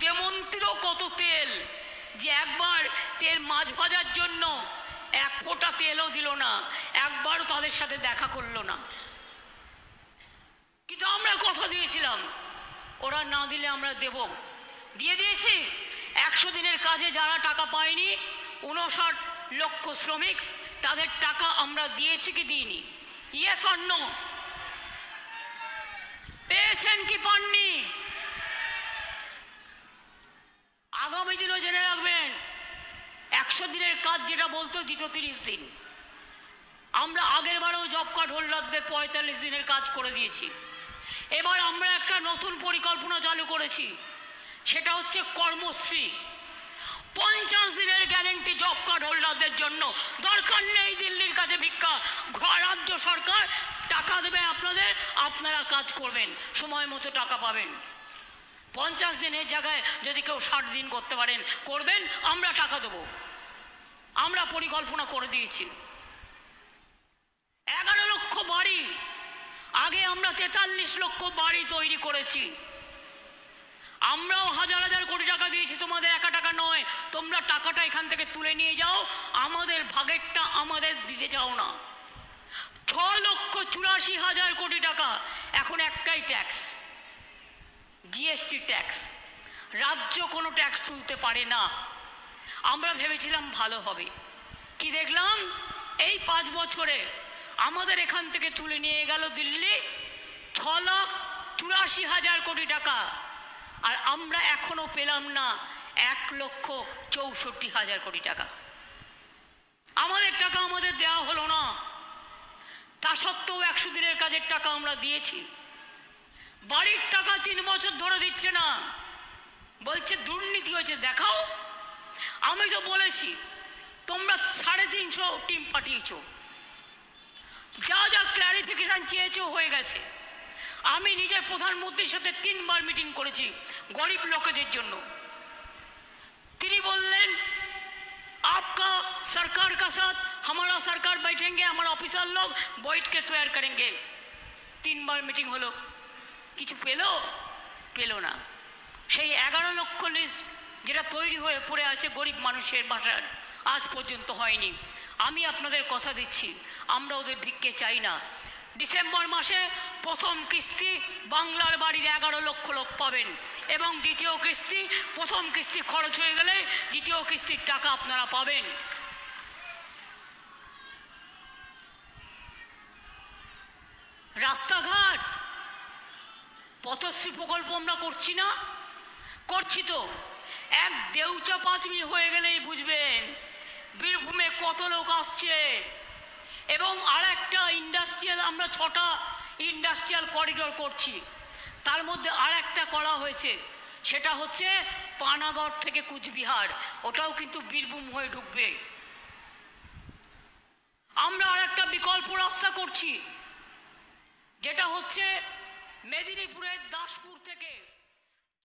সুদেমন্ত্রীরও কত তেল, যে একবার তেল মাছ ভাজার জন্য এক ফোঁটা তেলও দিল না, একবারও তাদের সাথে দেখা করলো না। কিন্তু আমরা কথা দিয়েছিলাম, ওরা না দিলে আমরা দেব, দিয়ে দিয়েছি। 100 দিনের কাজে যারা টাকা পায়নি, 59 লক্ষ শ্রমিক, তাদের টাকা আমরা দিয়েছি কি দিইনি? Yes or no? পেয়েছেন কি পাননি? আগামী দিনও জেনে রাখবেন, 100 দিনের কাজ যেটা বলতো দিত 30 দিন। আমরা আগের বারেও জব কার্ড হোল্ডারদের 45 দিনের কাজ করে দিয়েছি। এবার আমরা একটা নতুন পরিকল্পনা চালু করেছি, সেটা হচ্ছে কর্মশ্রী। 50 দিনের গ্যারেন্টি জব কার্ড হোল্ডারদের জন্য। দরকার নেই দিল্লির কাছে ভিক্ষা, রাজ্য সরকার টাকা দেবে আপনাদের, আপনারা কাজ করবেন, সময় মতো টাকা পাবেন। 50 দিনের জায়গায় যদি কেউ 60 দিন করতে পারেন, করবেন, আমরা টাকা দেব। আমরা পরিকল্পনা করে দিয়েছি। 11 লক্ষ বাড়ি, আগে আমরা 43 লক্ষ বাড়ি তৈরি করেছি। আমরাও হাজার হাজার কোটি টাকা দিয়েছি, তোমাদের একা টাকা নয়। তোমরা টাকাটা এখান থেকে তুলে নিয়ে যাও, আমাদের ভাগেরটা আমাদের দিতে চাও না। 6,84,000 কোটি টাকা। এখন একটাই ট্যাক্স, জিএসটি ট্যাক্স। রাজ্য কোনো ট্যাক্স তুলতে পারে না। আমরা ভেবেছিলাম ভালো হবে, কি দেখলাম এই 5 বছরে আমাদের এখান থেকে তুলে নিয়ে গেল দিল্লি 6,84,000 কোটি টাকা, আর আমরা এখনো পেলাম না 1,64,000 কোটি টাকা। আমাদের টাকা আমাদের দেওয়া হলো না। তা সত্ত্বেও 100 দিনের কাজের টাকা আমরা দিয়েছি। বাড়ির টাকা 3 বছর ধরে দিচ্ছে না, বলছে দুর্নীতি হয়েছে। দেখাও। আমি তো বলেছি, তোমরা 350 টিম পাঠিয়েছো, যা যা ক্ল্যারিফিকেশন চেয়েছো হয়ে গেছে। আমি নিজে প্রধানমন্ত্রীর সাথে 3 বার মিটিং করেছি গরিব লোকেদের জন্য। তিনি বললেন, आपका सरकार का साथ हमारा सरकार बैठेंगे, हमारा ऑफिसर लोग बैठ के तैयार करेंगे। 3 বার মিটিং হলো, কিছু পেলো না। সেই 11 লক্ষ লিস্ট যেটা তৈরি হয়ে পড়ে আছে গরিব মানুষের বাসার, আজ পর্যন্ত হয়নি। আমি আপনাদের কথা দিচ্ছি, আমরা ওদের ভিক্ষে চাই না। ডিসেম্বর মাসে প্রথম কিস্তি বাংলার বাড়ির 11 লক্ষ লোক পাবেন, এবং দ্বিতীয় কিস্তি, প্রথম কিস্তি খরচ হয়ে গেলে দ্বিতীয় কিস্তির টাকা আপনারা পাবেন। রাস্তাঘাট, পথশ্রী প্রকল্প আমরা করছি না? করছি তো। এক দেউচা পাঁচমি হয়ে গেলেই বুঝবেন বীরভূমে কত লোক আসছে। এবং আর একটা ইন্ডাস্ট্রিয়াল, আমরা 6টা ইন্ডাস্ট্রিয়াল করিডোর করছি, তার মধ্যে আর একটা করা হয়েছে, সেটা হচ্ছে পানাগড় থেকে কুচবিহার, ওটাও কিন্তু বীরভূম হয়ে ঢুকবে। আমরা আর একটা বিকল্প রাস্তা করছি, যেটা হচ্ছে মেদিনীপুরের দাসপুর থেকে